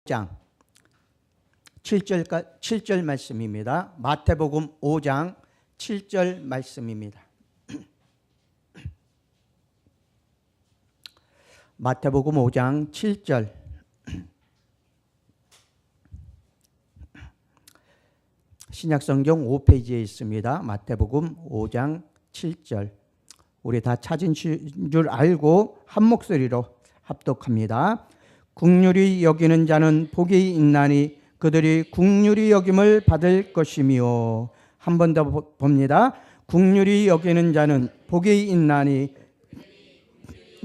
5장 7절 말씀입니다. 마태복음 5장 7절 말씀입니다. 마태복음 5장 7절. 신약성경 5페이지에 있습니다. 마태복음 5장 7절. 우리 다 찾은 줄 알고 한 목소리로 합독합니다. 긍휼히 여기는 자는 복이 있나니 그들이 긍휼히 여김을 받을 것이며. 한 번 더 봅니다. 긍휼히 여기는 자는 복이 있나니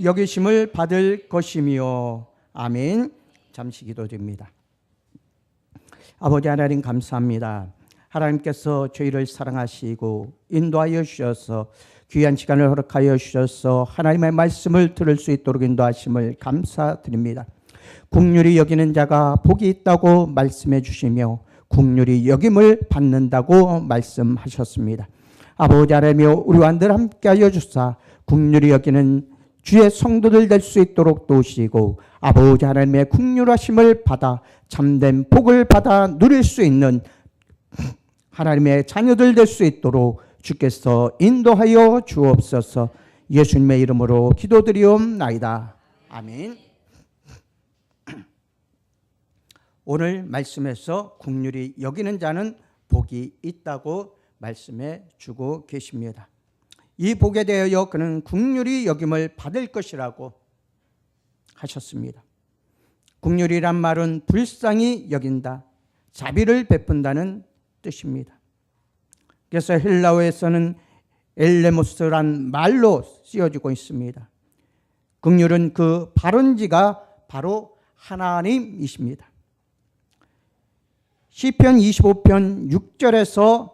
여기심을 받을 것이며. 아멘. 잠시 기도드립니다. 아버지 하나님 감사합니다. 하나님께서 저희를 사랑하시고 인도하여 주셔서 귀한 시간을 허락하여 주셔서 하나님의 말씀을 들을 수 있도록 인도하심을 감사드립니다. 긍휼히 여기는 자가 복이 있다고 말씀해 주시며 긍휼히 여김을 받는다고 말씀하셨습니다. 아버지 하나님이여 우리와 늘 함께하여 주사 긍휼히 여기는 주의 성도들 될 수 있도록 도우시고 아버지 하나님의 긍휼하심을 받아 참된 복을 받아 누릴 수 있는 하나님의 자녀들 될 수 있도록 주께서 인도하여 주옵소서. 예수님의 이름으로 기도드리옵나이다. 아멘. 오늘 말씀에서 긍휼히 여기는 자는 복이 있다고 말씀해 주고 계십니다. 이 복에 대하여 그는 긍휼히 여김을 받을 것이라고 하셨습니다. 긍휼이란 말은 불쌍히 여긴다, 자비를 베푼다는 뜻입니다. 그래서 헬라어에서는 엘레모스란 말로 쓰여지고 있습니다. 긍휼은 그 발원지가 바로 하나님이십니다. 시편 25편 6절에서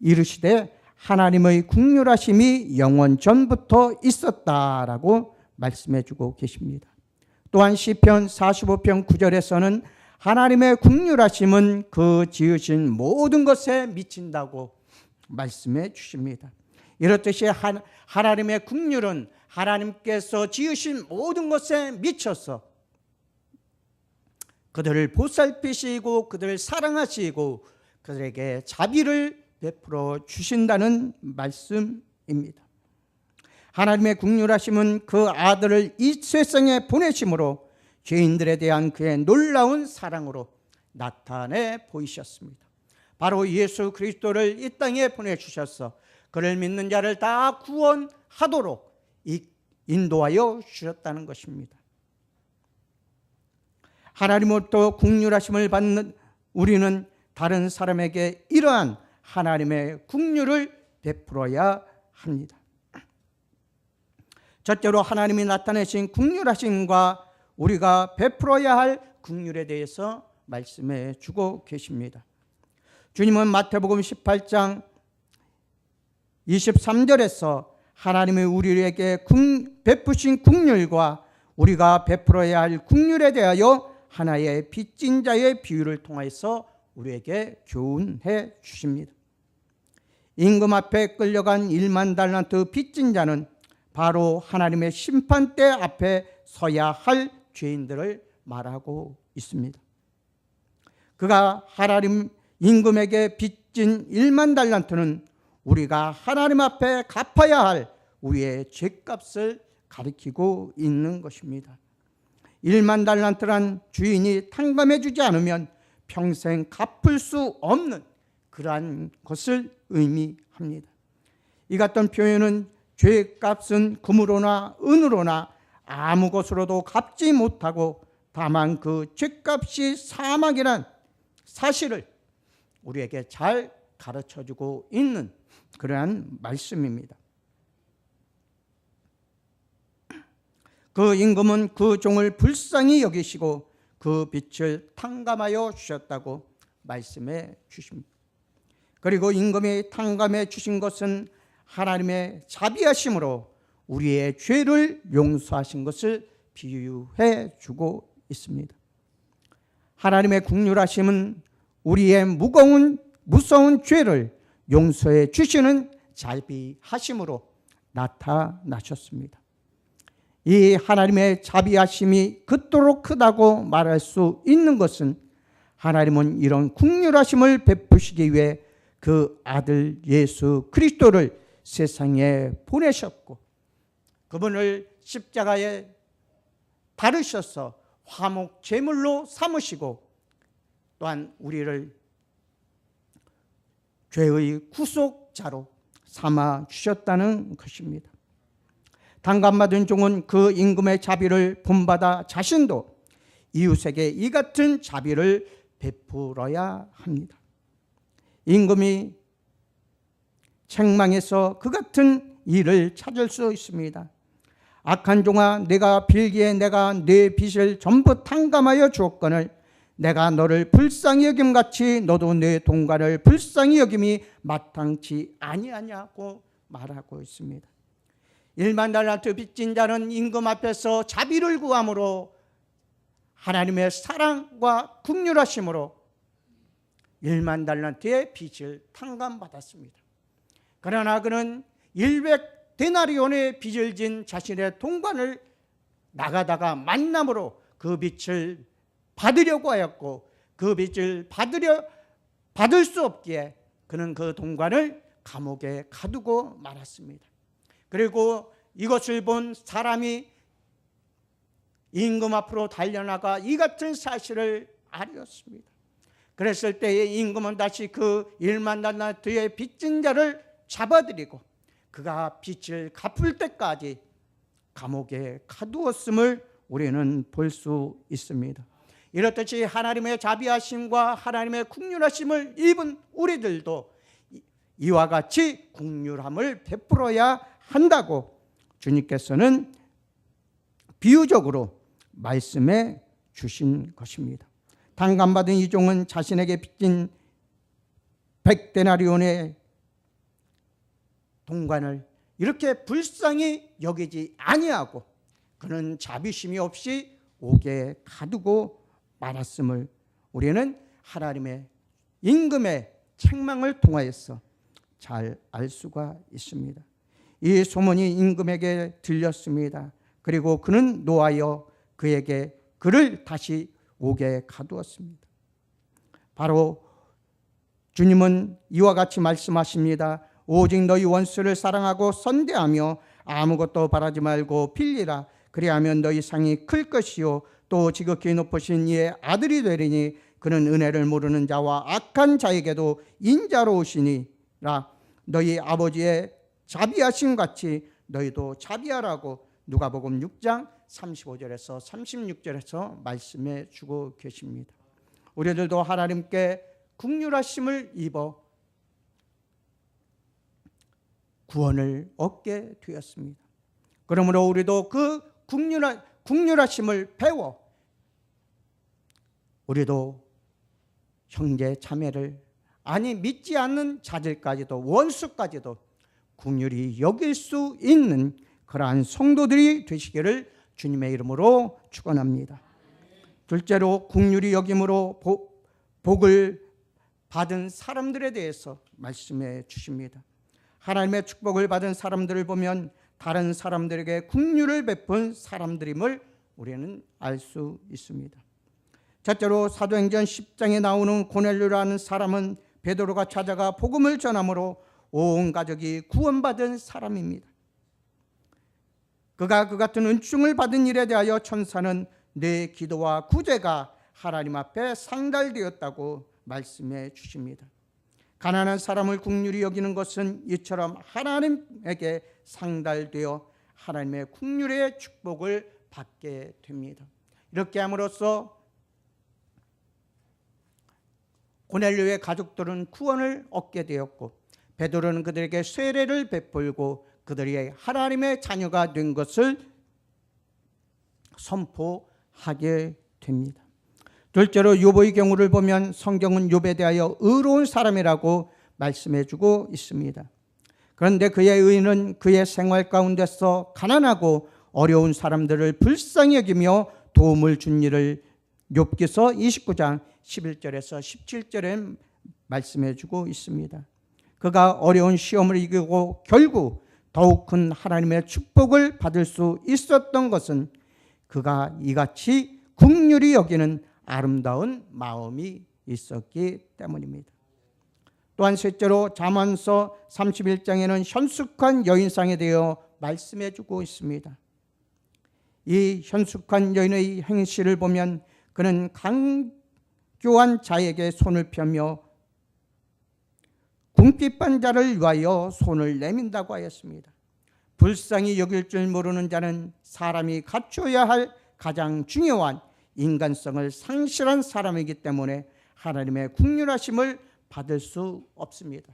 이르시되 하나님의 긍휼하심이 영원 전부터 있었다라고 말씀해 주고 계십니다. 또한 시편 45편 9절에서는 하나님의 긍휼하심은 그 지으신 모든 것에 미친다고 말씀해 주십니다. 이렇듯이 하나님의 긍휼은 하나님께서 지으신 모든 것에 미쳐서 그들을 보살피시고 그들을 사랑하시고 그들에게 자비를 베풀어 주신다는 말씀입니다. 하나님의 긍휼하심은 그 아들을 이 세상에 보내심으로 죄인들에 대한 그의 놀라운 사랑으로 나타내 보이셨습니다. 바로 예수 그리스도를 이 땅에 보내주셔서 그를 믿는 자를 다 구원하도록 인도하여 주셨다는 것입니다. 하나님으로부터 긍휼하심을 받는 우리는 다른 사람에게 이러한 하나님의 긍휼을 베풀어야 합니다. 첫째로 하나님이 나타내신 긍휼하심과 우리가 베풀어야 할 긍휼에 대해서 말씀해 주고 계십니다. 주님은 마태복음 18장 23절에서 하나님이 우리에게 베푸신 긍휼과 우리가 베풀어야 할 긍휼에 대하여 하나의 빚진 자의 비유를 통해서 우리에게 교훈해 주십니다. 임금 앞에 끌려간 1만 달란트 빚진 자는 바로 하나님의 심판대 앞에 서야 할 죄인들을 말하고 있습니다. 그가 하나님 임금에게 빚진 1만 달란트는 우리가 하나님 앞에 갚아야 할 우리의 죄값을 가리키고 있는 것입니다. 1만 달란트란 주인이 탕감해 주지 않으면 평생 갚을 수 없는 그러한 것을 의미합니다. 이 같은 표현은 죄값은 금으로나 은으로나 아무 것으로도 갚지 못하고 다만 그 죄값이 사망이란 사실을 우리에게 잘 가르쳐주고 있는 그러한 말씀입니다. 그 임금은 그 종을 불쌍히 여기시고 그 빚을 탕감하여 주셨다고 말씀해 주십니다. 그리고 임금이 탕감해 주신 것은 하나님의 자비하심으로 우리의 죄를 용서하신 것을 비유해 주고 있습니다. 하나님의 긍휼하심은 우리의 무서운 죄를 용서해 주시는 자비하심으로 나타나셨습니다. 이 하나님의 자비하심이 그토록 크다고 말할 수 있는 것은 하나님은 이런 긍휼하심을 베푸시기 위해 그 아들 예수 그리스도를 세상에 보내셨고 그분을 십자가에 달으셔서 화목 제물로 삼으시고 또한 우리를 죄의 구속자로 삼아 주셨다는 것입니다. 단감받은 종은 그 임금의 자비를 본받아 자신도 이웃에게 이 같은 자비를 베풀어야 합니다. 임금이 책망해서 그 같은 일을 찾을 수 있습니다. 악한 종아, 내가 빌기에 내가 네 빚을 전부 탕감하여 주었거늘 내가 너를 불쌍히 여김같이 너도 내 동가를 불쌍히 여김이 마땅치 아니하냐고 말하고 있습니다. 1만 달란트 빚진 자는 임금 앞에서 자비를 구함으로 하나님의 사랑과 긍휼하심으로 1만 달란트의 빚을 탕감받았습니다. 그러나 그는 100데나리온의 빚을 진 자신의 동관을 나가다가 만남으로 그 빚을 받으려고 하였고 그 빚을 받을 수 없기에 그는 그 동관을 감옥에 가두고 말았습니다. 그리고 이것을 본 사람이 임금 앞으로 달려나가 이 같은 사실을 알렸습니다. 그랬을 때에 임금은 다시 그 1만 달란트의 빚진 자를 잡아들이고 그가 빚을 갚을 때까지 감옥에 가두었음을 우리는 볼 수 있습니다. 이렇듯이 하나님의 자비하심과 하나님의 긍휼하심을 입은 우리들도 이와 같이 긍휼함을 베풀어야 한다고 주님께서는 비유적으로 말씀해 주신 것입니다. 탕감받은 이 종은 자신에게 빚진 100데나리온의 동관을 이렇게 불쌍히 여기지 아니하고 그는 자비심이 없이 옥에 가두고 말았음을 우리는 하나님의 임금의 책망을 통하여서 잘 알 수가 있습니다. 이 소문이 임금에게 들렸습니다. 그리고 그는 노하여 그에게 그를 다시 옥에 가두었습니다. 바로 주님은 이와 같이 말씀하십니다. 오직 너희 원수를 사랑하고 선대하며 아무것도 바라지 말고 빌리라. 그리하면 너희 상이 클 것이요 또 지극히 높으신 이의 아들이 되리니 그는 은혜를 모르는 자와 악한 자에게도 인자로우시니라. 너희 아버지의 자비하심 같이 너희도 자비하라고 누가복음 6장 35절에서 36절에서 말씀해 주고 계십니다. 우리들도 하나님께 긍휼하심을 입어 구원을 얻게 되었습니다. 그러므로 우리도 그 긍휼하심을 배워 우리도 형제 자매를 아니 믿지 않는 자들까지도 원수까지도 긍휼히 여길 수 있는 그러한 성도들이 되시기를 주님의 이름으로 축원합니다. 둘째로 긍휼히 여김으로 복을 받은 사람들에 대해서 말씀해 주십니다. 하나님의 축복을 받은 사람들을 보면 다른 사람들에게 긍휼을 베푼 사람들임을 우리는 알 수 있습니다. 첫째로 사도행전 10장에 나오는 고넬료라는 사람은 베드로가 찾아가 복음을 전함으로 온 가족이 구원받은 사람입니다. 그가 그 같은 은총을 받은 일에 대하여 천사는 내 기도와 구제가 하나님 앞에 상달되었다고 말씀해 주십니다. 가난한 사람을 긍휼히 여기는 것은 이처럼 하나님에게 상달되어 하나님의 긍휼의 축복을 받게 됩니다. 이렇게 함으로써 고넬료의 가족들은 구원을 얻게 되었고 베드로는 그들에게 세례를 베풀고 그들이 하나님의 자녀가 된 것을 선포하게 됩니다. 둘째로 욥의 경우를 보면 성경은 욥에 대하여 의로운 사람이라고 말씀해주고 있습니다. 그런데 그의 의는 그의 생활 가운데서 가난하고 어려운 사람들을 불쌍히 여기며 도움을 준 일을 욥기서 29장 11절에서 17절에 말씀해주고 있습니다. 그가 어려운 시험을 이기고 결국 더욱 큰 하나님의 축복을 받을 수 있었던 것은 그가 이같이 긍휼히 여기는 아름다운 마음이 있었기 때문입니다. 또한 셋째로 잠언서 31장에는 현숙한 여인상에 대해 말씀해 주고 있습니다. 이 현숙한 여인의 행실을 보면 그는 강교한 자에게 손을 펴며 궁핍한 자를 위하여 손을 내민다고 하였습니다. 불쌍히 여길 줄 모르는 자는 사람이 갖춰야 할 가장 중요한 인간성을 상실한 사람이기 때문에 하나님의 긍휼하심을 받을 수 없습니다.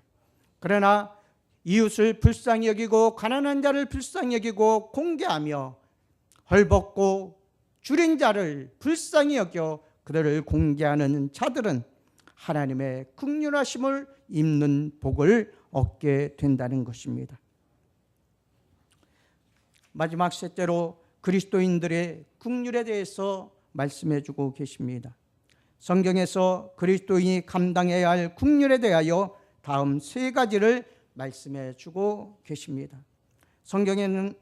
그러나 이웃을 불쌍히 여기고 가난한 자를 불쌍히 여기고 공개하며 헐벗고 줄인 자를 불쌍히 여겨 그들을 공개하는 자들은 하나님의 긍휼하심을 입는 복을 얻게 된다는 것입니다. 마지막 셋째로 그리스도인들의 긍휼에 대해서 말씀해 주고 계십니다. 성경에서 그리스도인이 감당해야 할 긍휼에 대하여 다음 세 가지를 말씀해 주고 계십니다. 성경에는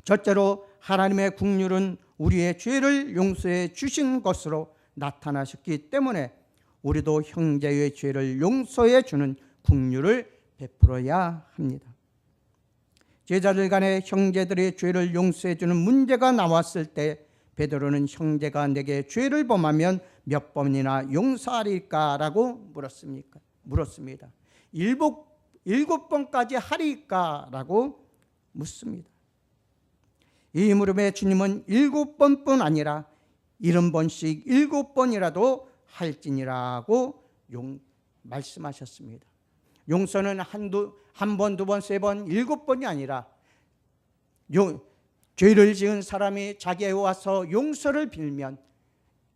첫째로 하나님의 긍휼은 우리의 죄를 용서해 주신 것으로 나타나셨기 때문에 우리도 형제의 죄를 용서해 주는 긍휼을 베풀어야 합니다. 제자들 간에 형제들의 죄를 용서해 주는 문제가 나왔을 때 베드로는 형제가 내게 죄를 범하면 몇 번이나 용서하리까라고 물었습니다. 일곱 번까지 하리까라고 묻습니다. 이 물음에 주님은 7번뿐 아니라 70번씩 7번이라도 할지니라고 말씀하셨습니다. 용서는 한 번, 두 번, 세 번, 7번이 아니라 죄를 지은 사람이 자기에 와서 용서를 빌면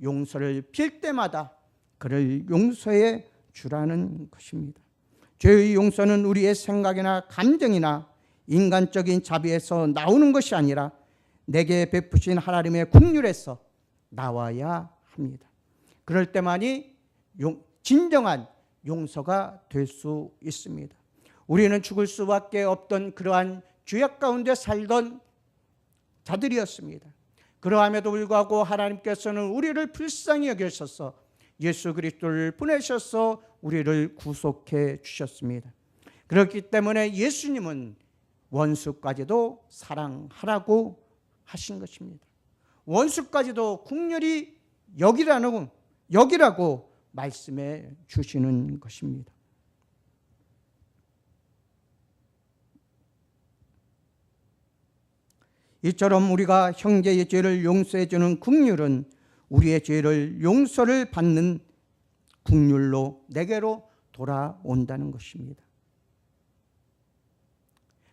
용서를 빌 때마다 그를 용서해 주라는 것입니다. 죄의 용서는 우리의 생각이나 감정이나 인간적인 자비에서 나오는 것이 아니라 내게 베푸신 하나님의 긍휼에서 나와야 합니다. 그럴 때만이 진정한 용서가 될 수 있습니다. 우리는 죽을 수밖에 없던 그러한 죄악 가운데 살던 자들이었습니다. 그러함에도 불구하고 하나님께서는 우리를 불쌍히 여기셔서 예수 그리스도를 보내셔서 우리를 구속해 주셨습니다. 그렇기 때문에 예수님은 원수까지도 사랑하라고 하신 것입니다. 원수까지도 긍휼히 여기라고 말씀해 주시는 것입니다. 이처럼 우리가 형제의 죄를 용서해 주는 긍휼은 우리의 죄를 용서를 받는 긍휼로 내게로 돌아온다는 것입니다.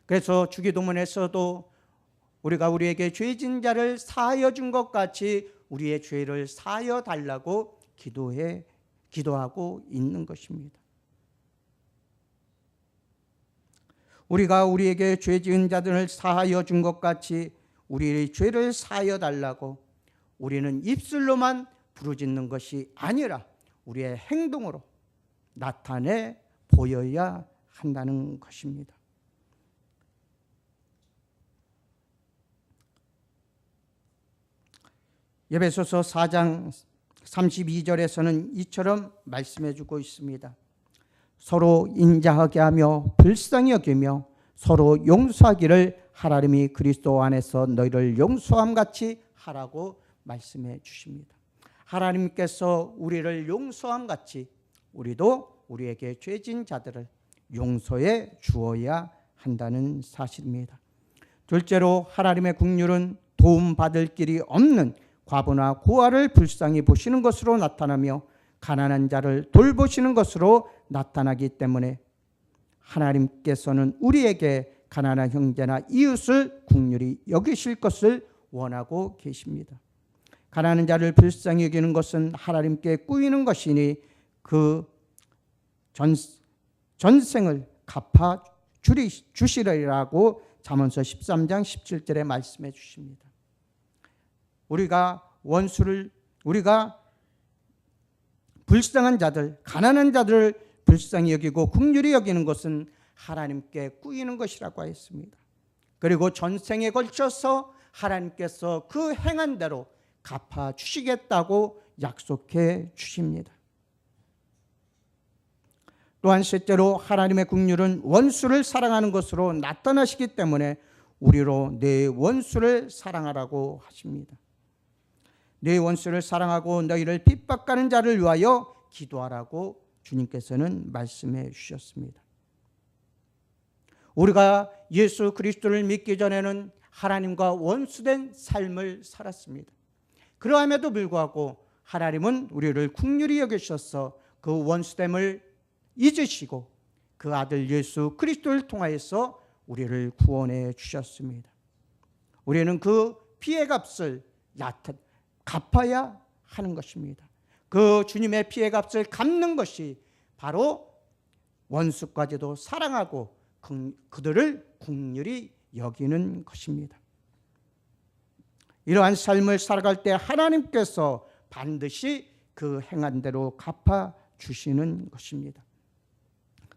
그래서 주기도문에서도 우리가 우리에게 죄진 자를 사하여 준 것 같이 우리의 죄를 사하여 달라고 기도하고 있는 것입니다. 우리가 우리에게 죄 지은 자들을 사하여 준 것 같이 우리의 죄를 사하여 달라고 우리는 입술로만 부르짖는 것이 아니라 우리의 행동으로 나타내 보여야 한다는 것입니다. 에베소서 4장 32절에서는 이처럼 말씀해 주고 있습니다. 서로 인자하게 하며 불쌍히 여기며 서로 용서하기를 하나님이 그리스도 안에서 너희를 용서함 같이 하라고 말씀해 주십니다. 하나님께서 우리를 용서함 같이 우리도 우리에게 죄진 자들을 용서해 주어야 한다는 사실입니다. 둘째로 하나님의 긍휼은 도움받을 길이 없는 과부나 고아를 불쌍히 보시는 것으로 나타나며 가난한 자를 돌보시는 것으로 나타나기 때문에 하나님께서는 우리에게 가난한 형제나 이웃을 긍휼히 여기실 것을 원하고 계십니다. 가난한 자를 불쌍히 여기는 것은 하나님께 꾸이는 것이니 그 전생을 갚아 주시리라고 잠언서 13장 17절에 말씀해 주십니다. 우리가 불쌍한 자들, 가난한 자들을 불쌍히 여기고 긍휼히 여기는 것은 하나님께 꾸이는 것이라고 하였습니다. 그리고 전생에 걸쳐서 하나님께서 그 행한 대로 갚아주시겠다고 약속해 주십니다. 또한 셋째로 하나님의 긍휼은 원수를 사랑하는 것으로 나타나시기 때문에 우리로 내 원수를 사랑하라고 하십니다. 내 원수를 사랑하고 너희를 핍박하는 자를 위하여 기도하라고 주님께서는 말씀해 주셨습니다. 우리가 예수 그리스도를 믿기 전에는 하나님과 원수된 삶을 살았습니다. 그러함에도 불구하고 하나님은 우리를 긍휼히 여기셔서 그 원수됨을 잊으시고 그 아들 예수 그리스도를 통하여서 우리를 구원해 주셨습니다. 우리는 그 피의 값을 갚아야 하는 것입니다. 그 주님의 피의 값을 갚는 것이 바로 원수까지도 사랑하고 그들을 긍휼히 여기는 것입니다. 이러한 삶을 살아갈 때 하나님께서 반드시 그 행한 대로 갚아주시는 것입니다.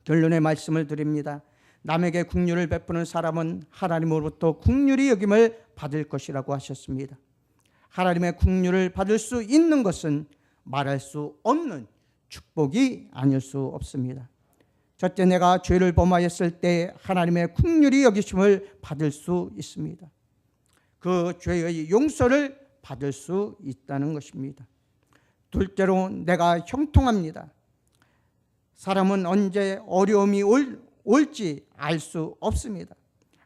결론의 말씀을 드립니다. 남에게 긍휼을 베푸는 사람은 하나님으로부터 긍휼히 여김을 받을 것이라고 하셨습니다. 하나님의 긍휼을 받을 수 있는 것은 말할 수 없는 축복이 아닐 수 없습니다. 첫째, 내가 죄를 범하였을 때 하나님의 긍휼히 여기심을 받을 수 있습니다. 그 죄의 용서를 받을 수 있다는 것입니다. 둘째로, 내가 형통합니다. 사람은 언제 어려움이 올지 알 수 없습니다.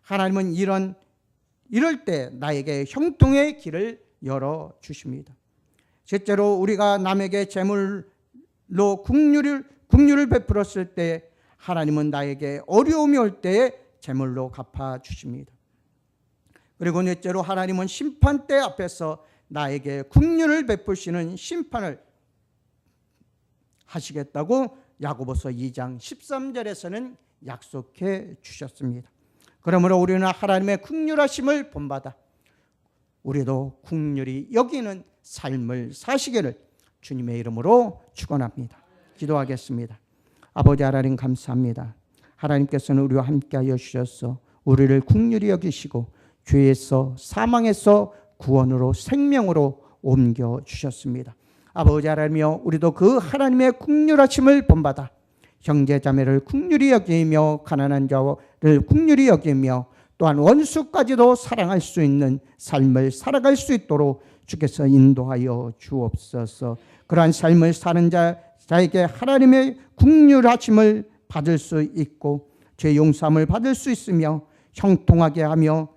하나님은 이럴 때 나에게 형통의 길을 열어주십니다. 셋째로, 우리가 남에게 제물로 긍휼을 베풀었을 때 하나님은 나에게 어려움이 올 때에 제물로 갚아주십니다. 그리고 넷째로, 하나님은 심판대 앞에서 나에게 긍휼을 베푸시는 심판을 하시겠다고 야고보서 2장 13절에서는 약속해 주셨습니다. 그러므로 우리는 하나님의 긍휼하심을 본받아 우리도 긍휼히 여기는 삶을 사시기를 주님의 이름으로 축원합니다. 기도하겠습니다. 아버지 하나님, 감사합니다. 하나님께서는 우리와 함께하여 주셔서 우리를 긍휼히 여기시고 죄에서 사망에서 구원으로 생명으로 옮겨 주셨습니다. 아버지 하나님이여, 우리도 그 하나님의 긍휼하심을 본받아 형제 자매를 긍휼히 여기며 가난한 자를 긍휼히 여기며 또한 원수까지도 사랑할 수 있는 삶을 살아갈 수 있도록 주께서 인도하여 주옵소서. 그러한 삶을 사는 자에게 하나님의 긍휼하심을 받을 수 있고 죄 용서함을 받을 수 있으며 형통하게 하며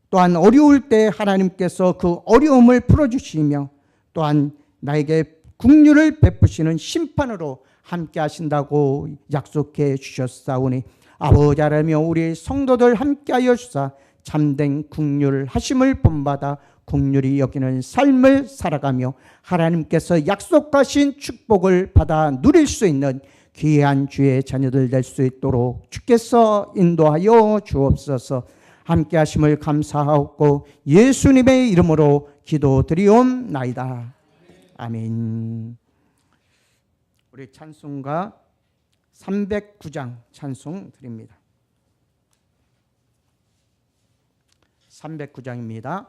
또한 어려울 때 하나님께서 그 어려움을 풀어주시며 또한 나에게 긍휼을 베푸시는 심판으로 함께 하신다고 약속해 주셨사오니 아버지 하나님이여, 우리 성도들 함께하여 주사 참된 긍휼 하심을 본받아 긍휼히 여기는 삶을 살아가며 하나님께서 약속하신 축복을 받아 누릴 수 있는 귀한 주의 자녀들 될 수 있도록 주께서 인도하여 주옵소서. 함께 하심을 감사하옵고 예수님의 이름으로 기도드리옵나이다. 아멘. 우리 찬송가 309장 찬송 드립니다. 309장입니다.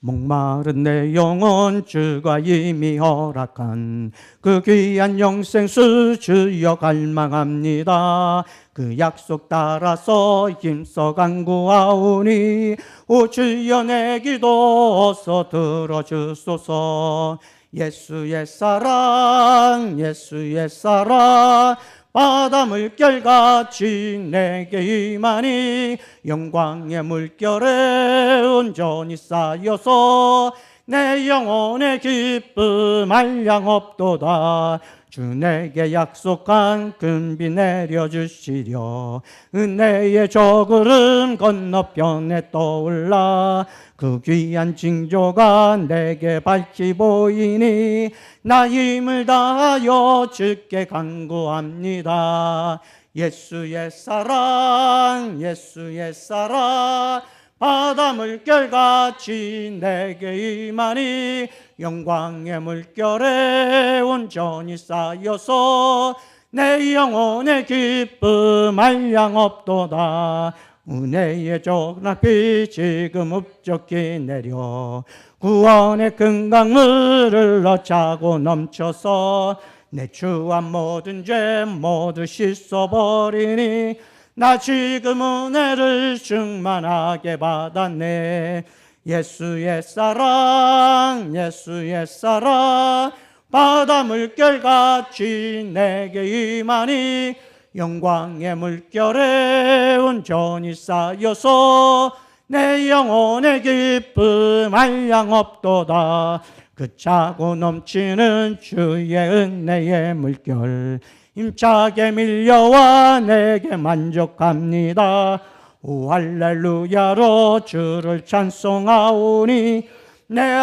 목마른 내 영혼 주가 이미 허락한 그 귀한 영생수 주여 갈망합니다. 그 약속 따라서 힘써 간구하오니 오 주여 내 기도 어서 들어주소서. 예수의 사랑 예수의 사랑 바다 물결같이 내게 임하니 영광의 물결에 온전히 쌓여서 내 영혼의 기쁨 한량없도다. 주 내게 약속한 금비 내려주시려 은혜의 저구름 건너편에 떠올라 그 귀한 징조가 내게 밝히 보이니 나 힘을 다하여 주께 간구합니다. 예수의 사랑 예수의 사랑 바다 물결같이 내게 임하니 영광의 물결에 온전히 쌓여서 내 영혼의 기쁨 한량없도다. 은혜의 적락비 지금 흡족히 내려 구원의 큰 강물을 넣자고 넘쳐서 내 주한 모든 죄 모두 씻어버리니 나 지금 은혜를 충만하게 받았네. 예수의 사랑 예수의 사랑 바다 물결같이 내게 임하니 영광의 물결에 온전히 쌓여서 내 영혼의 기쁨 한량없도다. 그 차고 넘치는 주의 은혜의 물결 힘차게 밀려와 내게 만족합니다. 오 할렐루야로 주를 찬송하오니 내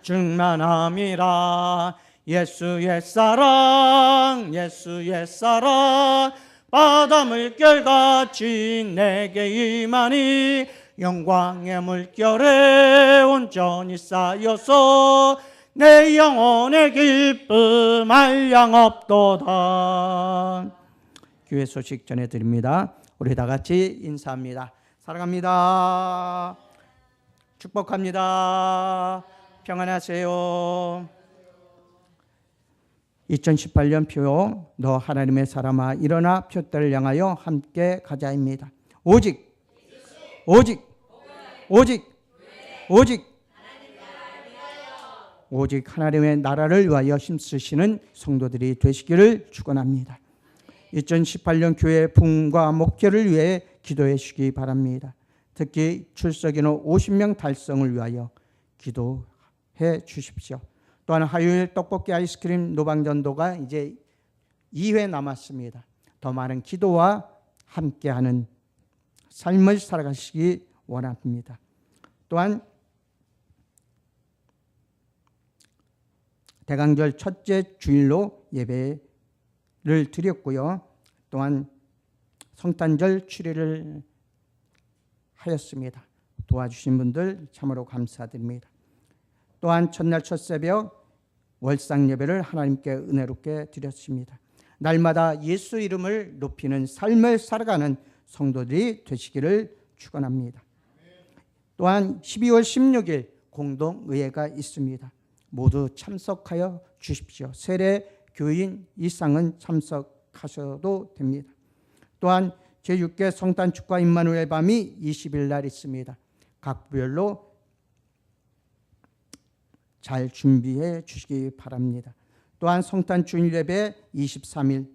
충만함이라. 예수의 사랑 예수의 사랑 바다 물결같이 내게 임하니 영광의 물결에 온전히 쌓여서 내 영혼의 기쁨 한량없도다. 교회 소식 전해드립니다. 우리 다 같이 인사합니다. 사랑합니다. 축복합니다. 평안하세요. 2018년 표 너 하나님의 사람아 일어나 표대를 향하여 함께 가자입니다. 오직 하나님의 나라를 위하여 힘쓰시는 성도들이 되시기를 축원합니다. 2018년 교회 부흥과 목회를 위해 기도해 주시기 바랍니다. 특히 출석인원 50명 달성을 위하여 기도해 주십시오. 또한 화요일 떡볶이 아이스크림 노방전도가 이제 2회 남았습니다. 더 많은 기도와 함께하는 삶을 살아가시기 원합니다. 또한 대강절 첫째 주일로 예배를 드렸고요. 또한 성탄절 추리를 하였습니다. 도와주신 분들 참으로 감사드립니다. 또한 첫날 첫 새벽 월상 예배를 하나님께 은혜롭게 드렸습니다. 날마다 예수 이름을 높이는 삶을 살아가는 성도들이 되시기를 축원합니다. 또한 12월 16일 공동의회가 있습니다. 모두 참석하여 주십시오. 세례 교인 이상은 참석하셔도 됩니다. 또한 제6회 성탄 축과 임마누엘 밤이 20일 날 있습니다. 각 부별로 잘 준비해 주시기 바랍니다. 또한 성탄 주일 예배 23일,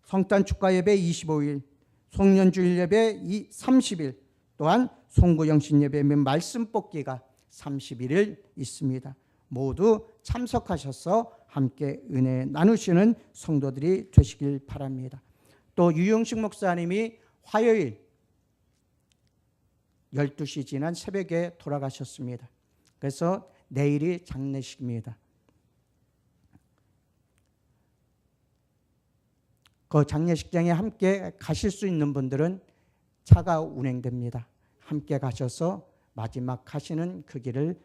성탄 축가 예배 25일, 송년 주일 예배 30일, 또한 송구영신 예배 및 말씀 뽑기가 31일 있습니다. 모두 참석하셔서 함께 은혜 나누시는 성도들이 되시길 바랍니다. 또 유용식 목사님이 화요일 12시 지난 새벽에 돌아가셨습니다. 그래서 내일이 장례식입니다. 그 장례식장에 함께 가실 수 있는 분들은 차가 운행됩니다. 함께 가셔서 마지막 가시는 그 길을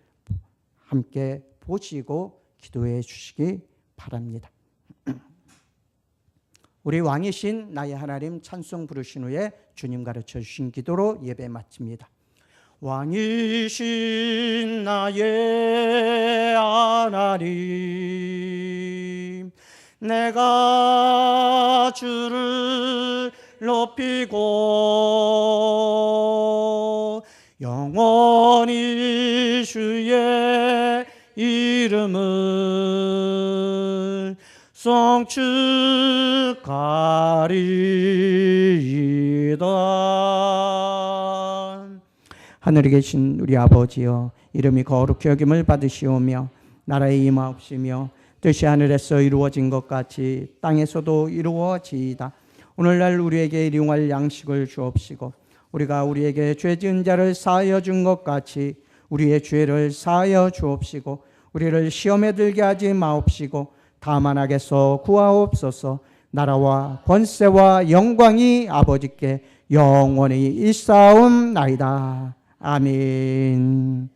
함께 보시고 기도해 주시기 바랍니다. 우리 왕이신 나의 하나님 찬송 부르신 후에 주님 가르쳐 주신 기도로 예배 마칩니다. 왕이신 나의 하나님 내가 주를 높이고 영원히 주의 이름을 송축하리이다. 하늘에 계신 우리 아버지여, 이름이 거룩히 여김을 받으시오며 나라의 임하옵시며 뜻이 하늘에서 이루어진 것 같이 땅에서도 이루어지이다. 오늘날 우리에게 일용할 양식을 주옵시고 우리가 우리에게 죄 지은 자를 사하여 준 것 같이 우리의 죄를 사하여 주옵시고 우리를 시험에 들게 하지 마옵시고 다만 악에서 구하옵소서. 나라와 권세와 영광이 아버지께 영원히 있사옵나이다. 아멘.